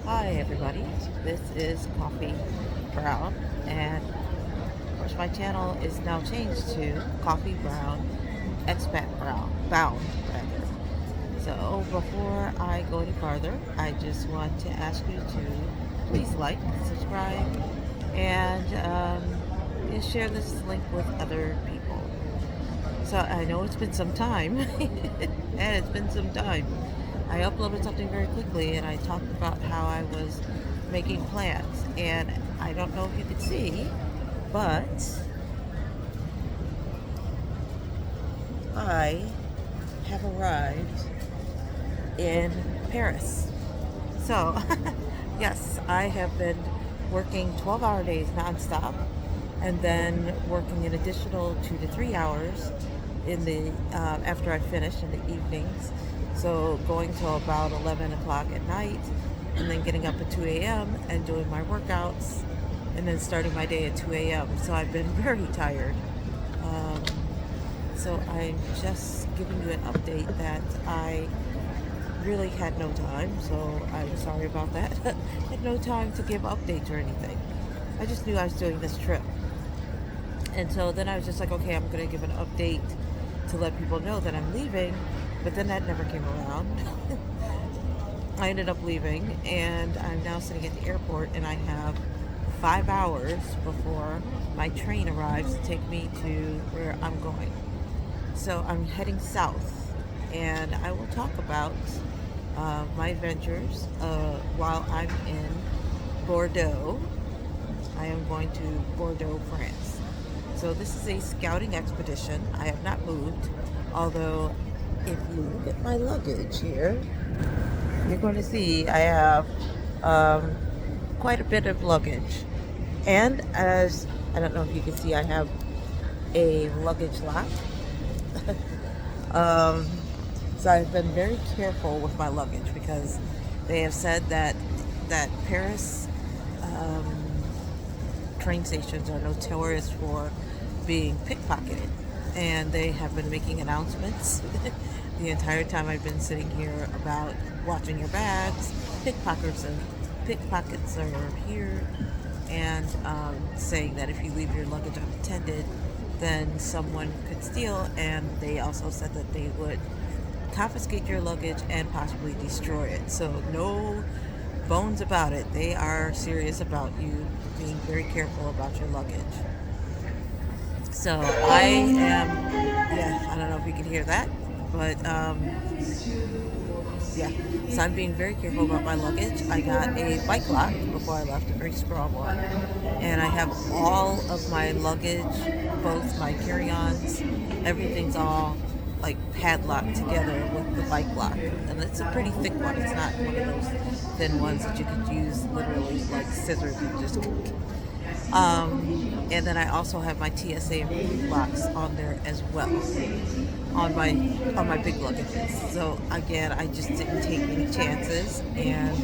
Hi everybody, this is Coffee Brown, and of course my channel is now changed to Coffee Brown Expat Brown Bound rather. So before I go any farther, I just want to ask you to please like, subscribe, and share this link with other people. So I know it's been some time, and it's been some time. I uploaded something very quickly, and I talked about how I was making plans. And I don't know if you could see, but I have arrived in Paris. So, yes, I have been working 12-hour days nonstop, and then working an additional 2 to 3 hours in the after I finish in the evenings. So going till about 11 o'clock at night, and then getting up at 2 a.m. and doing my workouts, and then starting my day at 2 a.m. So I've been very tired. Um, so I'm just giving you an update that I really had no time, so I'm sorry about that. Had no time to give updates or anything. I just knew I was doing this trip. And so then I was just like, okay, I'm going to give an update to let people know that I'm leaving. But then that never came around. I ended up leaving, and I'm now sitting at the airport, and I have 5 hours before my train arrives to take me to where I'm going. So I'm heading south, and I will talk about my adventures while I'm in Bordeaux. I am going to Bordeaux, France. So this is a scouting expedition. I have not moved, although if you look at my luggage here, you're going to see I have um, quite a bit of luggage. And as I don't know if you can see, I have a luggage lock. um, so I've been very careful with my luggage because they have said that Paris train stations are notorious for being pickpocketed, and they have been making announcements the entire time I've been sitting here about watching your bags. Pickpockets are here, and saying that if you leave your luggage unattended, then someone could steal. And they also said that they would confiscate your luggage and possibly destroy it. So no bones about it. They are serious about you being very careful about your luggage. So I am, yeah, I don't know if you can hear that, but yeah. So I'm being very careful about my luggage. I got a bike lock before I left, a very strong one, and I have all of my luggage, both my carry-ons, everything's all like padlocked together with the bike lock, and it's a pretty thick one. It's not one of those thin ones that you could use literally like scissors and just and then I also have my TSA locks on there as well on my big luggages. So again, I just didn't take any chances, and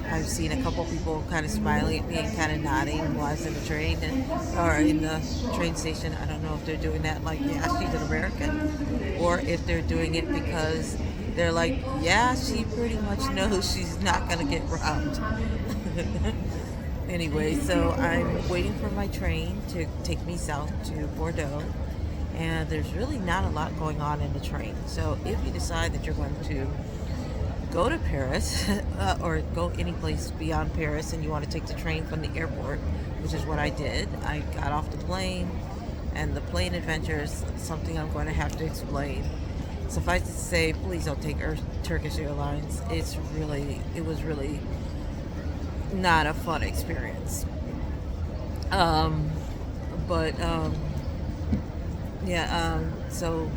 I've seen a couple people kind of smiling at me and kind of nodding while I was in the train or in the train station. I don't know if they're doing that like, yeah, she's an American, or if they're doing it because they're like, yeah, she pretty much knows she's not gonna get robbed. Anyway, so I'm waiting for my train to take me south to Bordeaux, and there's really not a lot going on in the train. So if you decide that you're going to go to Paris or go any place beyond Paris and you want to take the train from the airport, which is what I did, I got off the plane, and the plane adventure is something I'm going to have to explain. Suffice it to say, please don't take Turkish Airlines. It was really not a fun experience. Um, but yeah, so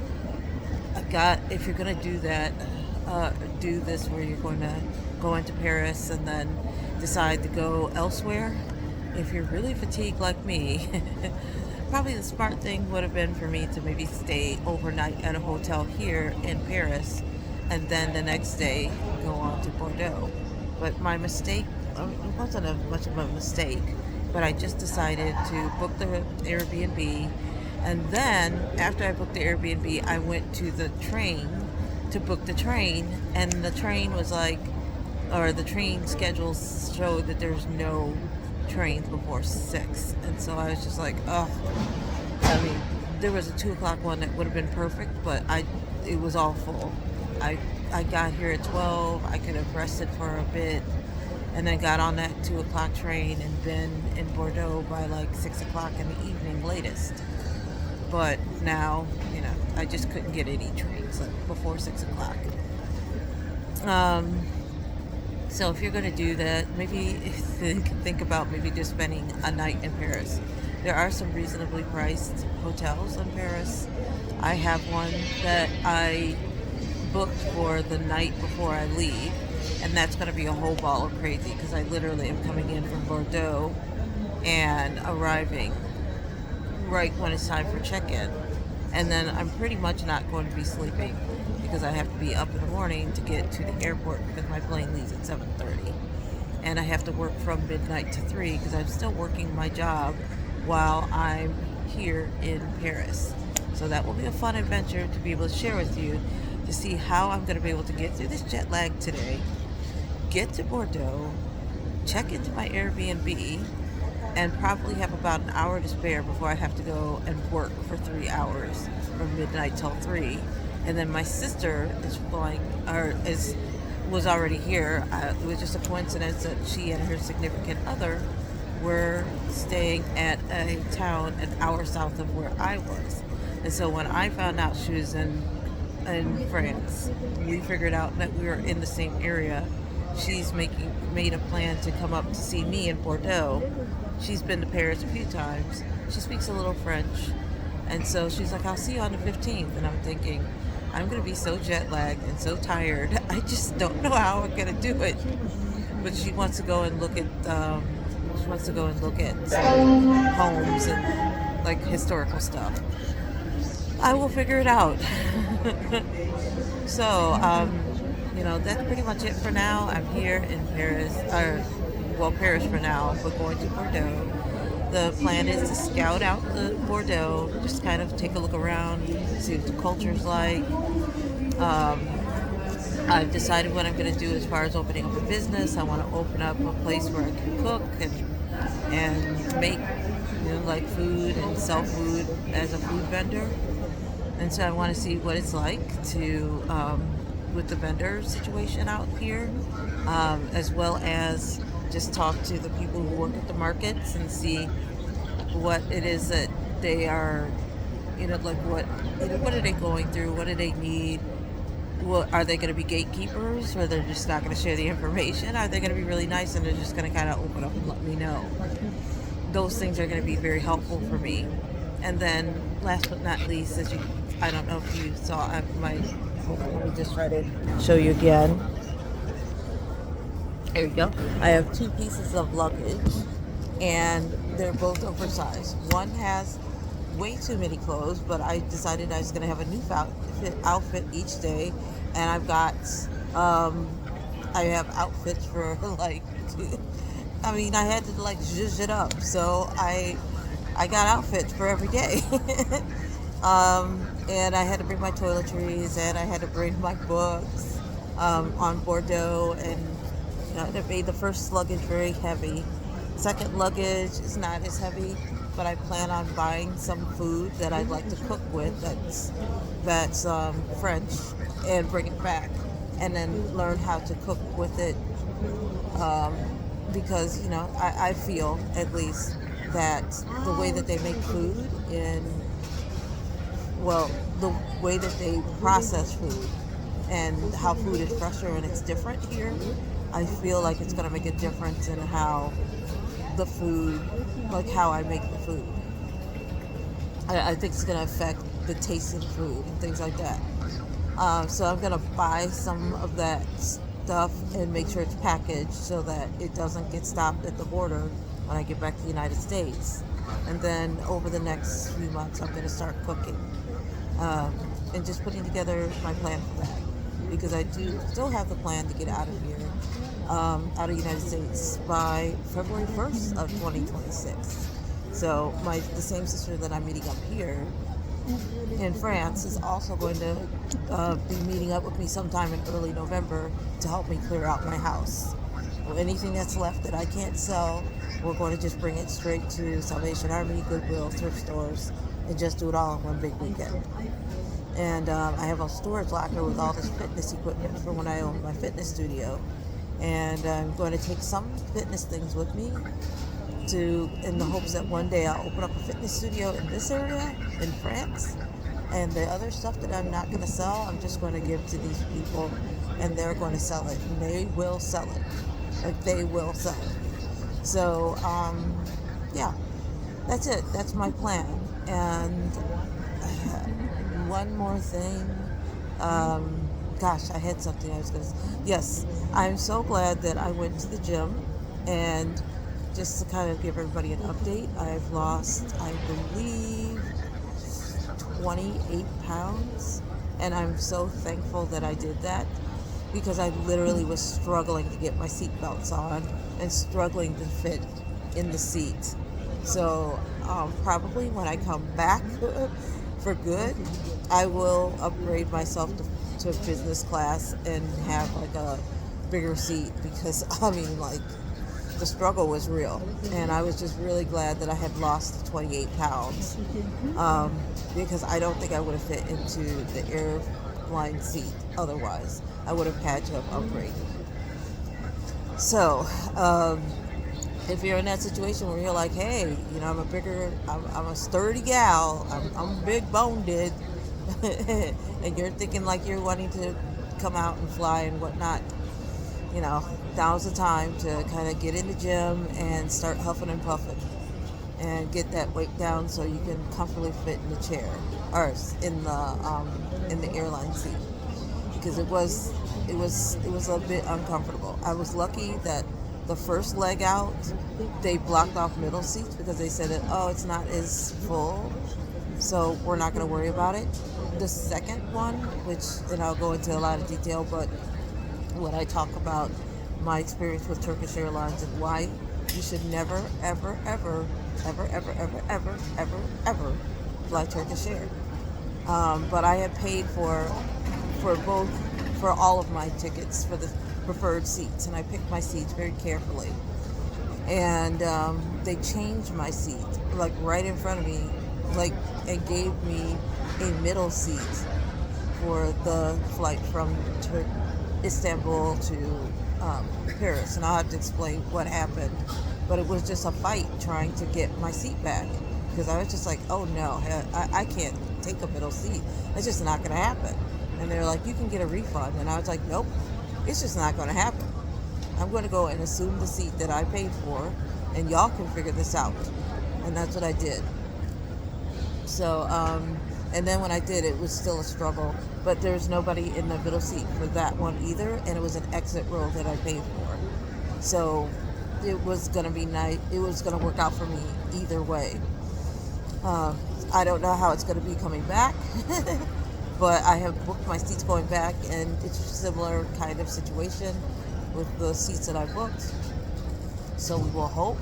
I got, if you're gonna do that, do this where you're going to go into Paris and then decide to go elsewhere. If you're really fatigued like me, probably the smart thing would have been for me to maybe stay overnight at a hotel here in Paris, and then the next day go on to Bordeaux. But my mistake, it wasn't much of a mistake, but I just decided to book the Airbnb. And then after I booked the Airbnb, I went to the train to book the train, and the train was like, or the train schedules show that there's no trains before 6. And so I was just like, oh, I mean, there was a 2 o'clock one that would have been perfect, but it was all full. I, I got here at 12. I could have rested for a bit and then got on that 2 o'clock train and been in Bordeaux by like 6 o'clock in the evening latest. But now, I just couldn't get any trains like before 6 o'clock. Um, so if you're going to do that, maybe think about maybe just spending a night in Paris. There are some reasonably priced hotels in Paris. I have one that I booked for the night before I leave, and that's going to be a whole ball of crazy because I literally am coming in from Bordeaux and arriving right when it's time for check-in. And then I'm pretty much not going to be sleeping because I have to be up in the morning to get to the airport because my plane leaves at 7:30. And I have to work from midnight to 3 because I'm still working my job while I'm here in Paris. So that will be a fun adventure to be able to share with you to see how I'm going to be able to get through this jet lag today, get to Bordeaux, check into my Airbnb, and probably have about an hour to spare before I have to go and work for 3 hours from midnight till 3. And then my sister is flying, or was already here. It was just a coincidence that she and her significant other were staying at a town an hour south of where I was. And so when I found out she was in France, we figured out that we were in the same area. She's made a plan to come up to see me in Bordeaux. She's been to Paris a few times. She speaks a little French. And so she's like, I'll see you on the 15th. And I'm thinking, I'm going to be so jet lagged and so tired. I just don't know how I'm going to do it. But she wants to go and look at some homes and like historical stuff. I will figure it out. So, that's pretty much it for now. I'm here in Paris, Paris for now, but going to Bordeaux. The plan is to scout out the Bordeaux, just kind of take a look around, see what the culture's like. I've decided what I'm going to do as far as opening up a business. I want to open up a place where I can cook and make like food and sell food as a food vendor. And so I want to see what it's like to with the vendor situation out here, as well as just talk to the people who work at the markets and see what it is that they are, like what are they going through? What do they need? Well, are they going to be gatekeepers, or they're just not going to share the information? Are they going to be really nice and they're just going to kind of open up and let me know? Those things are going to be very helpful for me. And then, last but not least, I don't know if you saw let me just try to show you again. There you go. I have 2 pieces of luggage, and they're both oversized. One has way too many clothes, but I decided I was going to have a new outfit each day, and I have outfits for like, I had to like zhuzh it up, so I got outfits for every day. And I had to bring my toiletries, and I had to bring my books on Bordeaux, and it made the first luggage very heavy. Second luggage is not as heavy, but I plan on buying some food that I'd like to cook with that's French, and bring it back, and then learn how to cook with it, because I feel at least that the way that they make food the way that they process food and how food is fresher and it's different here, I feel like it's going to make a difference in how the food, like how I make the food. I think it's going to affect the taste of food and things like that. So I'm going to buy some of that stuff and make sure it's packaged so that it doesn't get stopped at the border when I get back to the United States. And then over the next few months, I'm going to start cooking and just putting together my plan for that. Because I do still have the plan to get out of here, out of the United States by February 1st of 2026. So the same sister that I'm meeting up here in France is also going to be meeting up with me sometime in early November to help me clear out my house. Well, anything that's left that I can't sell, we're going to just bring it straight to Salvation Army, Goodwill, thrift stores, and just do it all in one big weekend. And I have a storage locker with all this fitness equipment from when I owned my fitness studio. And I'm going to take some fitness things with me in the hopes that one day I'll open up a fitness studio in this area in France. And the other stuff that I'm not going to sell, I'm just going to give to these people, and they're going to sell it, and they will sell it. Like, they will sell it. So, yeah, that's it. That's my plan. And one more thing. Gosh, I had something I was going to say. Yes, I'm so glad that I went to the gym, and just to kind of give everybody an update, I've lost, I believe, 28 pounds, and I'm so thankful that I did that, because I literally was struggling to get my seatbelts on and struggling to fit in the seat. So probably when I come back for good, I will upgrade myself to business class and have like a bigger seat, because I mean, like, the struggle was real, and I was just really glad that I had lost 28 pounds, because I don't think I would have fit into the airline seat otherwise. I would have had to have upgraded. So if you're in that situation where you're like, hey, you know, I'm a sturdy gal, I'm big boned, and you're thinking like you're wanting to come out and fly and whatnot, you know, now's the time to kind of get in the gym and start huffing and puffing and get that weight down so you can comfortably fit in the chair or in the airline seat, because it was a bit uncomfortable. I was lucky that the first leg out they blocked off middle seats, because they said that, oh, it's not as full, so we're not going to worry about it. The second one, which, and I'll go into a lot of detail, but when I talk about my experience with Turkish Airlines and why you should never, ever, ever, ever, ever, ever, ever, ever, ever fly Turkish Air. But I had paid for all of my tickets for the preferred seats, and I picked my seats very carefully. And they changed my seat, like right in front of me, like, and gave me a middle seat for the flight from Istanbul to Paris, and I'll have to explain what happened, but it was just a fight trying to get my seat back, because I was just like, oh no, I can't take a middle seat, it's just not going to happen. And they're like, you can get a refund, and I was like, nope, it's just not going to happen. I'm going to go and assume the seat that I paid for, and y'all can figure this out. And that's what I did. So and then when I did, it was still a struggle, but there's nobody in the middle seat for that one either, and it was an exit row that I paid for. So it was going to be nice. It was going to work out for me either way. I don't know how it's going to be coming back, but I have booked my seats going back, and it's a similar kind of situation with the seats that I booked. So we will hope,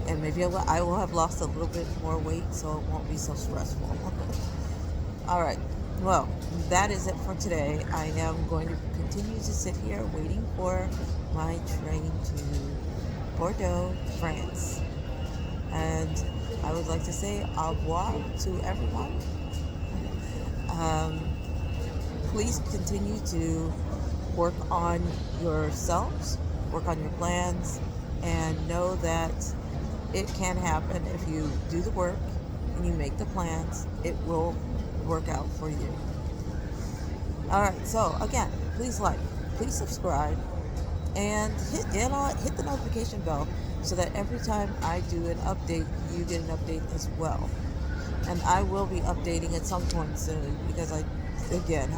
and maybe I will have lost a little bit more weight, so it won't be so stressful. All right. Well, that is it for today. I am going to continue to sit here waiting for my train to Bordeaux, France. And I would like to say au revoir to everyone. Please continue to work on yourselves, work on your plans, and know that it can happen if you do the work and you make the plans. It will work out for you. All right, so again, please like, please subscribe, and hit the notification bell so that every time I do an update, you get an update as well. And I will be updating at some point soon, because I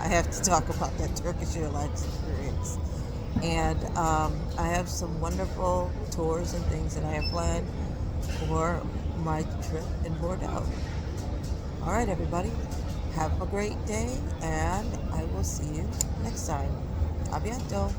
have to talk about that Turkish Airlines experience. And I have some wonderful tours and things that I have planned for my trip in Bordeaux. All right, everybody. Have a great day, and I will see you next time. A bientôt.